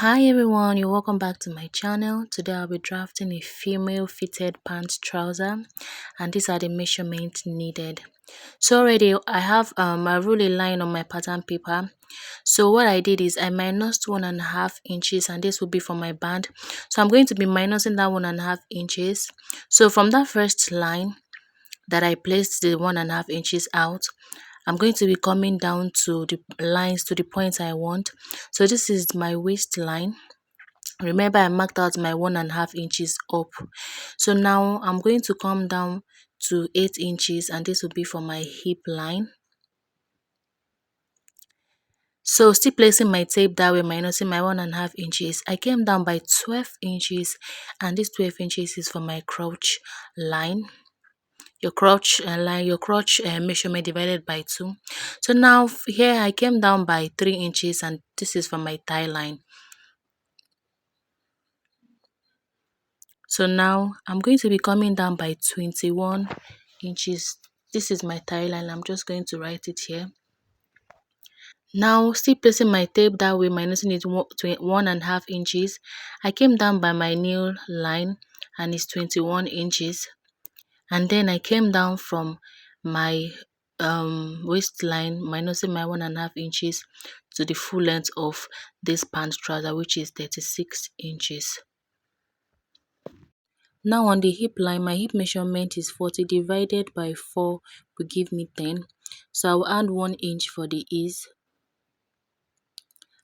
Hi everyone, you're welcome back to my channel. Today I'll be drafting a female fitted pants trouser, and these are the measurements needed. So already I have a ruler line on my pattern paper. So what I did is I minused 1.5 inches, and this will be for my band. So I'm going to be minusing that 1.5 inches. So from that first line that I placed the 1.5 inches out, I'm going to be coming down to the lines to the point I want. So this is my waistline. Remember, I marked out my 1.5 inches up. So now I'm going to come down to 8 inches, and this will be for my hip line. So still placing my tape that way, minusing my 1.5 inches, I came down by 12 inches, and this 12 inches is for my crotch line. Your crotch line, your crotch measurement divided by 2. So now here I came down by 3 inches, and this is for my thigh line. So now I'm going to be coming down by 21 inches. This is my thigh line. I'm just going to write it here. Now, still placing my tape that way, minusing it 1.5 inches. I came down by my nail line, and it's 21 inches. And then I came down from my waistline, minusing my 1.5 inches to the full length of this pant trouser, which is 36 inches. Now on the hip line, my hip measurement is 40 divided by 4 will give me 10. So I'll add 1 inch for the ease.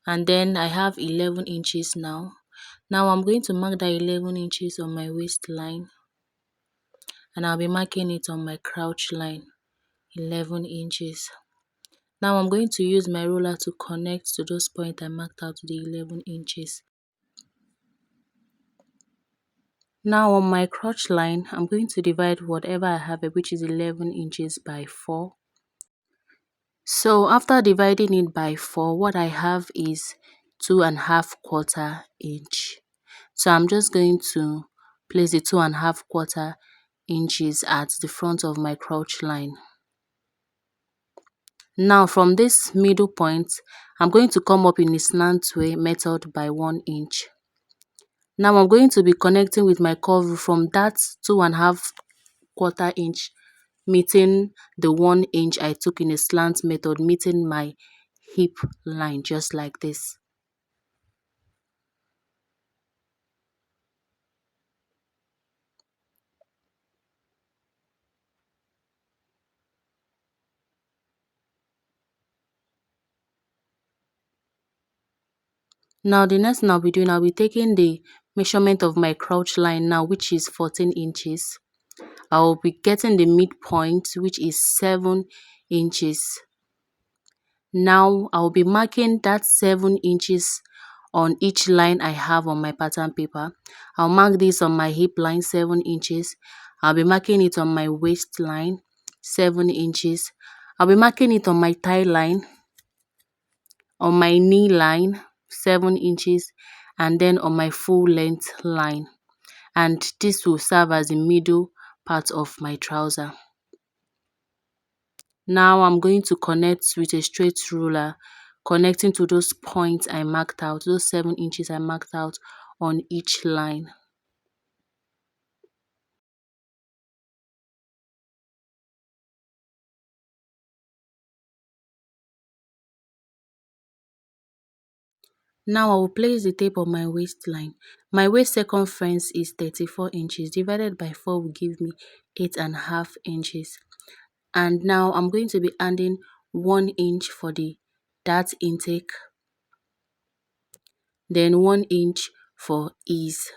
And then I have 11 inches now. Now I'm going to mark that 11 inches on my waistline. And I'll be marking it on my crouch line, 11 inches. Now I'm going to use my ruler to connect to those points I marked out to the 11 inches. Now on my crotch line, I'm going to divide whatever I have, which is 11 inches by 4. So after dividing it by 4, what I have is 2.25 inch. So I'm just going to place the 2.25 inches at the front of my crotch line. Now from this middle point, I'm going to come up in a slant way method by 1 inch. Now I'm going to be connecting with my curve from that 2.25 inch, meeting the 1 inch I took in a slant method, meeting my hip line just like this. Now the next thing I'll be doing, I'll be taking the measurement of my crouch line now, which is 14 inches. I'll be getting the midpoint, which is 7 inches. Now I'll be marking that 7 inches on each line I have on my pattern paper. I'll mark this on my hip line, 7 inches. I'll be marking it on my waist line, 7 inches. I'll be marking it on my thigh line, on my knee line, 7 inches, and then on my full length line. And this will serve as the middle part of my trouser. Now I'm going to connect with a straight ruler, connecting to those points I marked out, those 7 inches I marked out on each line. Now I will place the tape on my waistline. My waist circumference is 34 inches. Divided by 4 will give me 8.5 inches. And now I'm going to be adding 1 inch for the dart intake, then 1 inch for ease.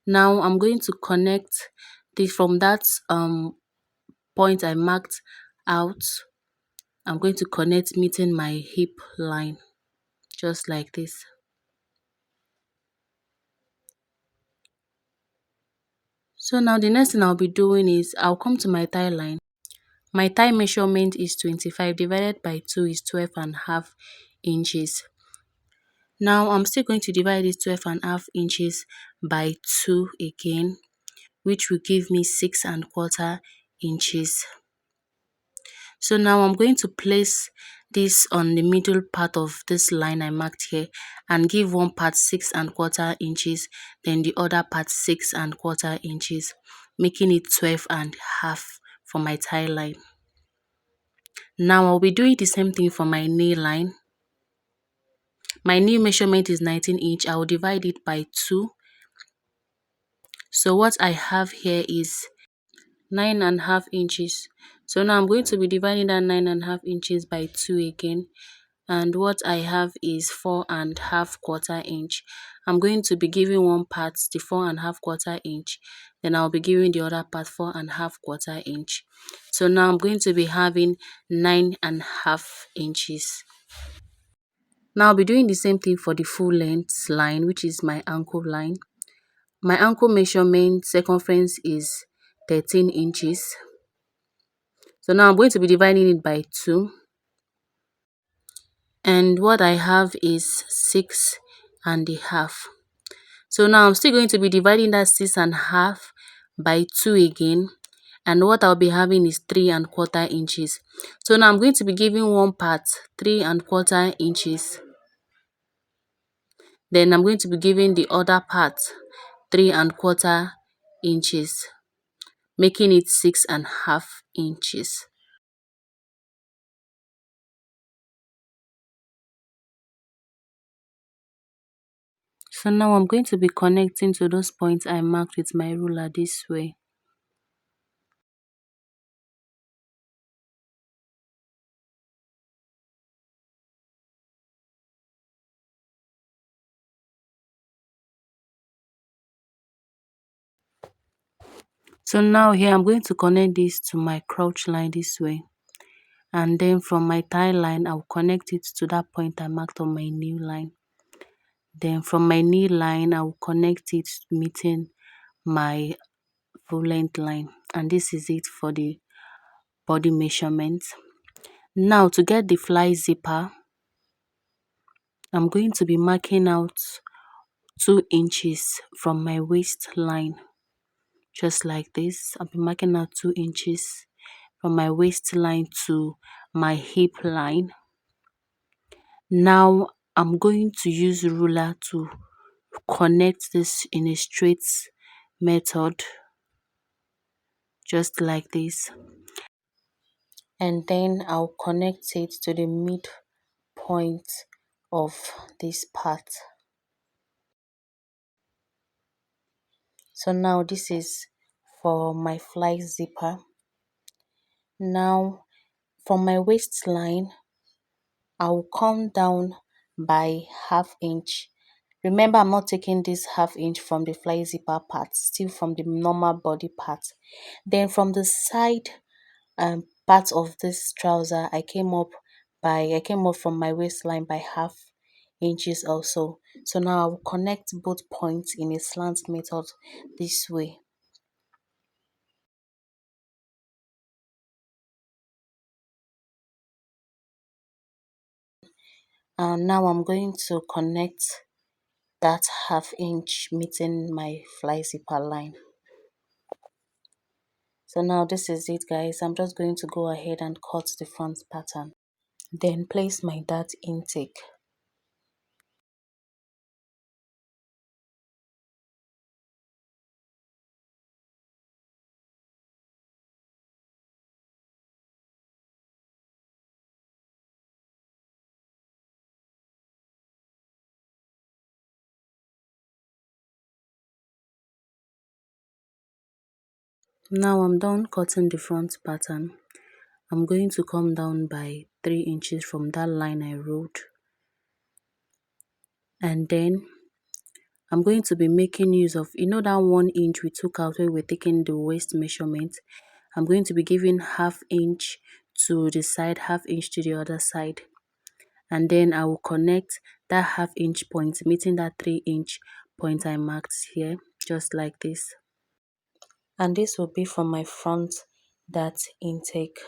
Now I'm going to connect this from that point I marked out. I'm going to connect meeting my hip line just like this. So now the next thing I'll be doing is I'll come to my thigh line. My thigh measurement is 25 divided by 2 is 12.5 inches. Now I'm still going to divide this 12.5 inches by 2 again, which will give me 6.25 inches. So now I'm going to place this on the middle part of this line I marked here and give one part 6¼ inches, then the other part 6¼ inches, making it 12½ for my tie line. Now I'll be doing the same thing for my knee line. My knee measurement is 19 inch. I will divide it by 2. So what I have here is 9½ inches. So now I'm going to be dividing that 9½ inches by 2 again. And what I have is 4¼ inch. I'm going to be giving one part the 4¼ inch. Then I'll be giving the other part 4¼ inch. So now I'm going to be having 9½ inches. Now I'll be doing the same thing for the full length line, which is my ankle line. My ankle measurement circumference is 13 inches. So now I'm going to be dividing it by 2. And what I have is 6½. So now I'm still going to be dividing that 6½ by 2 again. And what I'll be having is 3¼ inches. So now I'm going to be giving one part 3¼ inches. Then I'm going to be giving the other part 3¼ inches, making it 6½ inches. So now I'm going to be connecting to those points I marked with my ruler this way. So now here I'm going to connect this to my crotch line this way. And then from my thigh line, I'll connect it to that point I marked on my knee line. Then from my knee line, I'll connect it meeting my full length line. And this is it for the body measurement. Now to get the fly zipper, I'm going to be marking out 2 inches from my waistline. Just like this, I'll be marking out 2 inches from my waistline to my hip line. Now I'm going to use ruler to connect this in a straight method, just like this. And then I'll connect it to the midpoint of this part. So now this is for my fly zipper. Now from my waistline, I'll come down by ½ inch. Remember, I'm not taking this ½ inch from the fly zipper part, still from the normal body part. Then from the side part of this trouser, I came up from my waistline by ½ inches also. So now I will connect both points in a slant method this way. And now I'm going to connect that ½ inch meeting my fly zipper line. So now this is it, guys. I'm just going to go ahead and cut the front pattern. Then place my dart intake. Now I'm done cutting the front pattern. I'm going to come down by 3 inches from that line I wrote. And then I'm going to be making use of, that 1 inch we took out when we're taking the waist measurement. I'm going to be giving ½ inch to the side, ½ inch to the other side. And then I will connect that ½ inch point, meeting that 3 inch point I marked here, just like this. And this will be from my front dart intake.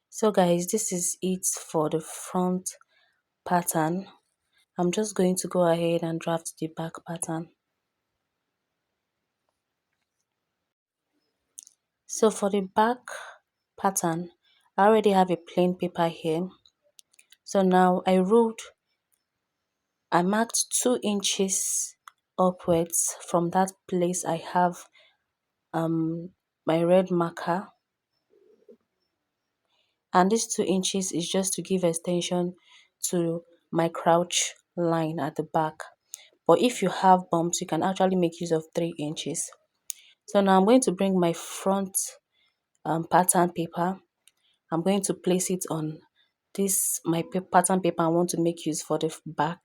So guys, this is it for the front pattern. I'm just going to go ahead and draft the back pattern. So for the back pattern, I already have a plain paper here. So now I marked 2 inches upwards. From that place I have my red marker, and this 2 inches is just to give extension to my crouch line at the back. But if you have bumps, you can actually make use of 3 inches. So now I'm going to bring my front pattern paper. I'm going to place it on this my pattern paper I want to make use for the back.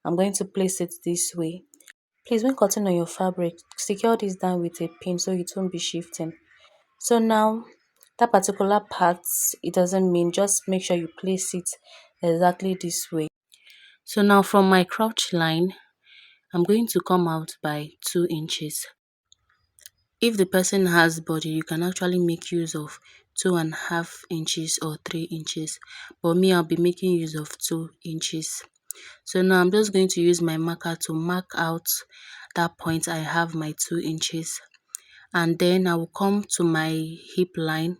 I'm going to place it this way. Please, when cutting on your fabric, secure this down with a pin so it won't be shifting. So now that particular part, it doesn't mean, just make sure you place it exactly this way. So now from my crouch line, I'm going to come out by 2 inches. If the person has body, you can actually make use of 2.5 inches or 3 inches. But me, I'll be making use of 2 inches. So now I'm just going to use my marker to mark out that point I have my 2 inches. And then I will come to my hip line.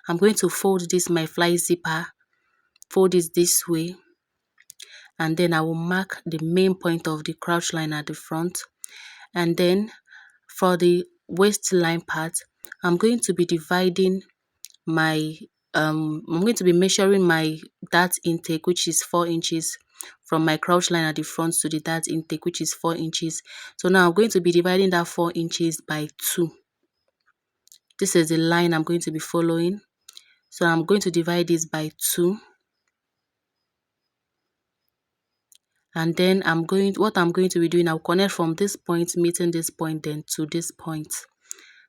I'm going to fold this my fly zipper, fold it this way, and then I will mark the main point of the crouch line at the front. And then for the waistline part, I'm going to be dividing my I'm going to be measuring my dart intake, which is 4 inches, from my crouch line at the front to the dart intake, which is 4 inches. So now I'm going to be dividing that 4 inches by 2. This is the line I'm going to be following. So I'm going to divide this by 2. And then what I'm going to be doing, I'll connect from this point, meeting this point, then to this point.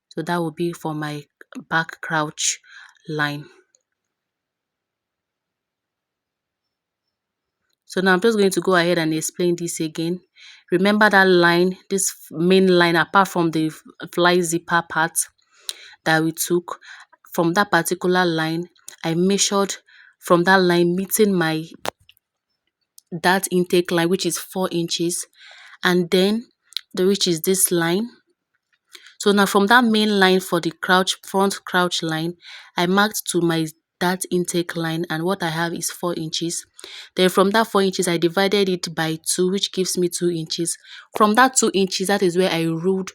So that will be for my back crouch line. So now I'm just going to go ahead and explain this again. Remember that line, this main line, apart from the fly zipper part that we took, from that particular line, I measured from that line meeting my dart intake line, which is 4 inches, and then which is this line. So now from that main line for the front crouch line, I marked to my dart intake line, and what I have is 4 inches. Then from that 4 inches, I divided it by 2, which gives me 2 inches. From that 2 inches, that is where I ruled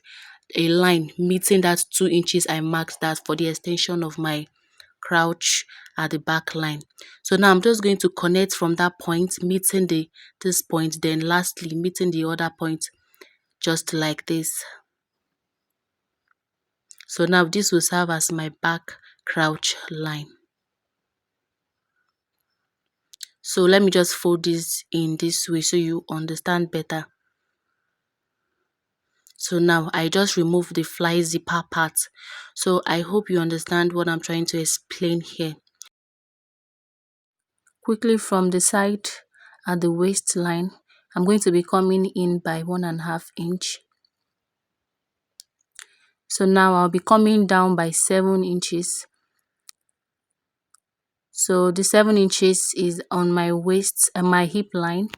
a line meeting that 2 inches I marked that for the extension of my crouch at the back line. So now I'm just going to connect from that point, meeting this point, then lastly meeting the other point, just like this. So now this will serve as my back crouch line. So let me just fold this in this way so you understand better. So now I just remove the fly zipper part. So I hope you understand what I'm trying to explain here. Quickly, from the side at the waistline, I'm going to be coming in by 1.5 inch. So now I'll be coming down by 7 inches. So the 7 inches is on my waist and my hip line.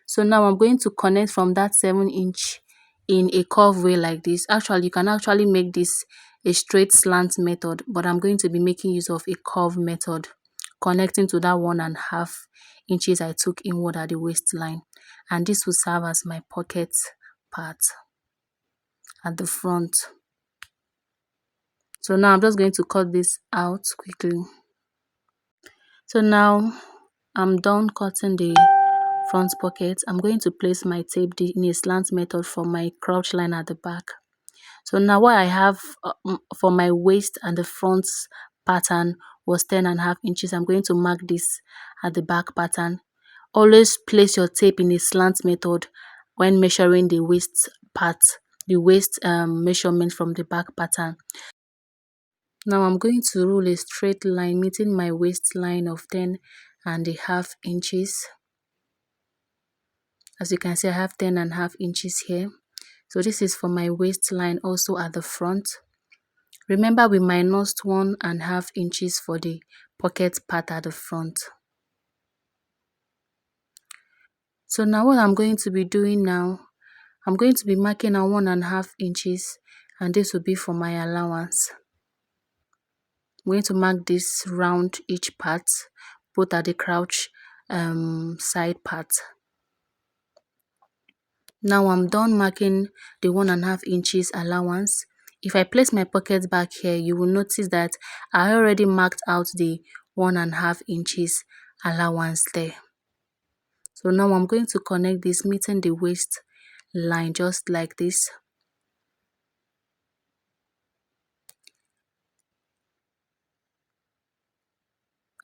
So now I'm going to connect from that 7 inch in a curve way like this. Actually, you can actually make this a straight slant method, but I'm going to be making use of a curve method, connecting to that 1.5 inches I took inward at the waistline. And this will serve as my pocket part at the front. So now I'm just going to cut this out quickly. So now I'm done cutting the front pocket. I'm going to place my tape in a slant method for my crouch line at the back. So now what I have for my waist and the front pattern was 10.5 inches. I'm going to mark this at the back pattern. Always place your tape in a slant method when measuring the waist part, the waist measurement from the back pattern. Now I'm going to rule a straight line meeting my waistline of 10.5 inches. As you can see, I have 10.5 inches here. So this is for my waistline also at the front. Remember, we minused 1.5 inches for the pocket part at the front. So now what I'm going to be doing now, I'm going to be marking out 1.5 inches, and this will be for my allowance. I'm going to mark this round each part, both at the crouch side part. Now I'm done marking the 1.5 inches allowance. If I place my pocket back here, you will notice that I already marked out the 1.5 inches allowance there. So now I'm going to connect this, meeting the waist line just like this.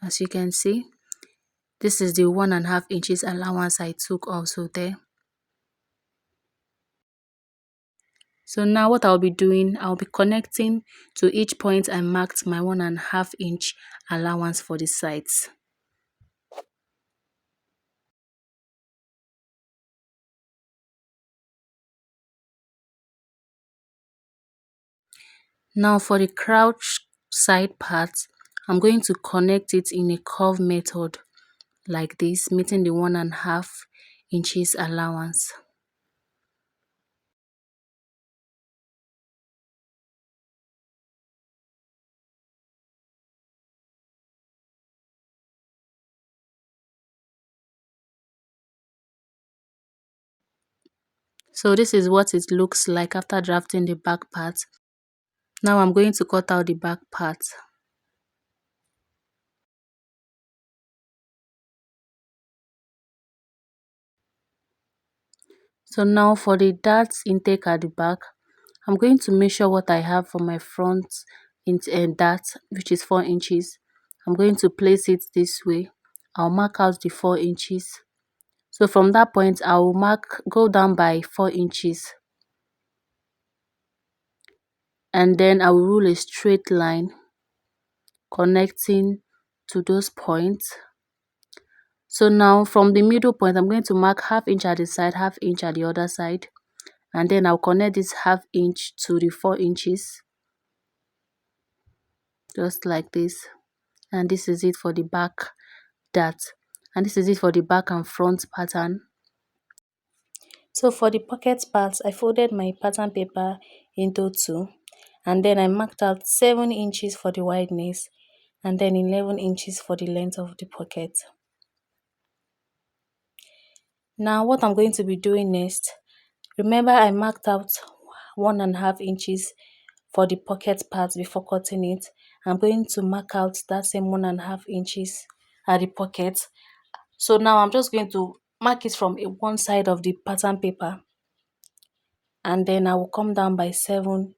As you can see, this is the 1.5 inches allowance I took also there. So now what I'll be doing, I'll be connecting to each point I marked my 1.5 inch allowance for the sides. Now for the crouch side part, I'm going to connect it in a curve method like this, meeting the 1.5 inches allowance. So this is what it looks like after drafting the back part. Now I'm going to cut out the back part. So now for the dart intake at the back, I'm going to measure what I have for my front dart, which is 4 inches. I'm going to place it this way. I'll mark out the 4 inches. So from that point, I will go down by 4 inches. And then I will rule a straight line connecting to those points. So now from the middle point, I'm going to mark 1/2 inch at the side, 1/2 inch at the other side. And then I'll connect this 1/2 inch to the 4 inches. Just like this. And this is it for the back dart. And this is it for the back and front pattern. So for the pocket part, I folded my pattern paper into two, and then I marked out 7 inches for the wideness and then 11 inches for the length of the pocket. Now what I'm going to be doing next, remember I marked out 1.5 inches for the pocket part before cutting it. I'm going to mark out that same 1.5 inches at the pocket. So now I'm just going to mark it from one side of the pattern paper, and then I will come down by 7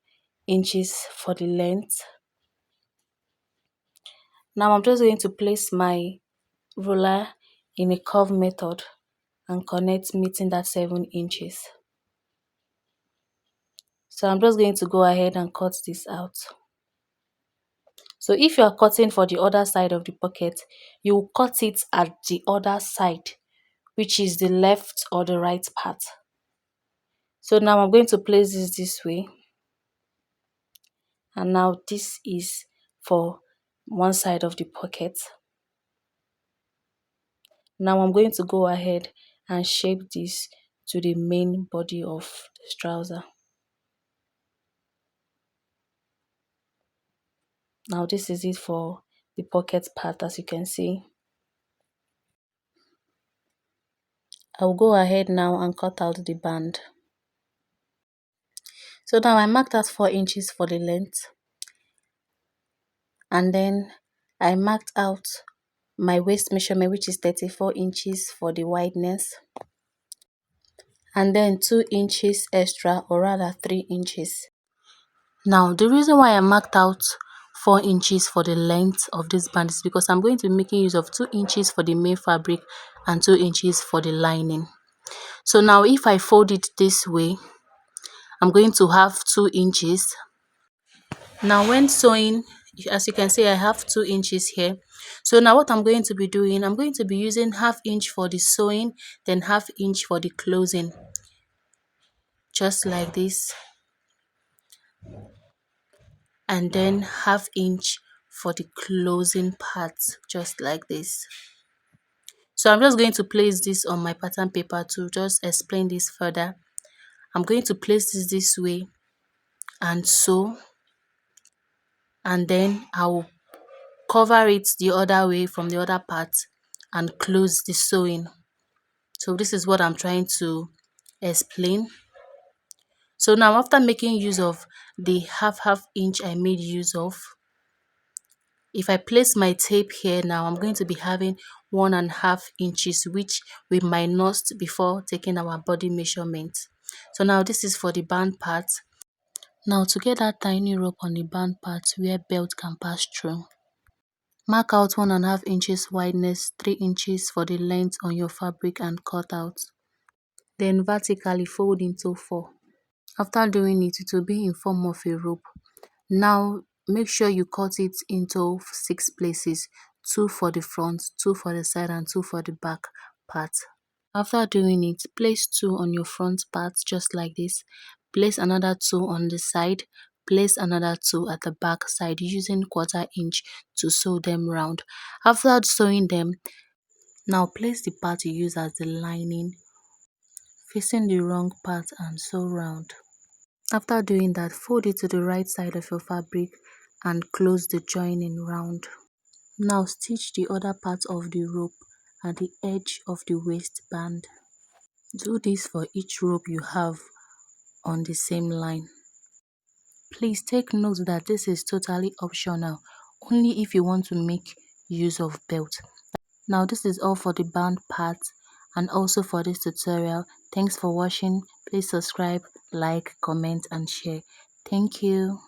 inches for the length. Now I'm just going to place my ruler in a curve method and connect, meeting that 7 inches. So I'm just going to go ahead and cut this out. So if you are cutting for the other side of the pocket, you will cut it at the other side, which is the left or the right part. So now I'm going to place this way. And now this is for one side of the pocket. Now I'm going to go ahead and shape this to the main body of this trouser. Now this is it for the pocket part, as you can see. I'll go ahead now and cut out the band. So now I marked out 4 inches for the length, and then I marked out my waist measurement, which is 34 inches for the wideness, and then 2 inches extra, or rather 3 inches. Now the reason why I marked out 4 inches for the length of this band is because I'm going to be making use of 2 inches for the main fabric and 2 inches for the lining. So now if I fold it this way, I'm going to have 2 inches. Now when sewing, as you can see, I have 2 inches here. So now what I'm going to be doing, I'm going to be using 1/2 inch for the sewing, then 1/2 inch for the closing. Just like this. And then 1/2 inch for the closing part, just like this. So I'm just going to place this on my pattern paper to just explain this further. I'm going to place this way and sew, and then I will cover it the other way from the other part and close the sewing. So this is what I'm trying to explain. So now, after making use of the half inch I made use of, if I place my tape here now, I'm going to be having 1.5 inches, which we minus before taking our body measurement. So now this is for the band part. Now to get that tiny rope on the band part where belt can pass through, mark out 1.5 inches wideness, 3 inches for the length on your fabric and cut out. Then vertically fold into 4. After doing it, it will be in form of a rope. Now make sure you cut it into 6 places, 2 for the front, 2 for the side and 2 for the back part. After doing it, place 2 on your front part just like this, place another 2 on the side, place another 2 at the back side using 1/4 inch to sew them round. After sewing them, now place the part you use as the lining facing the wrong part and sew round. After doing that, fold it to the right side of your fabric and close the joining round. Now stitch the other part of the rope at the edge of the waistband. Do this for each rope you have on the same line. Please take note that this is totally optional, only if you want to make use of belt. Now this is all for the band part and also for this tutorial. Thanks for watching. Please subscribe, like, comment and share. Thank you.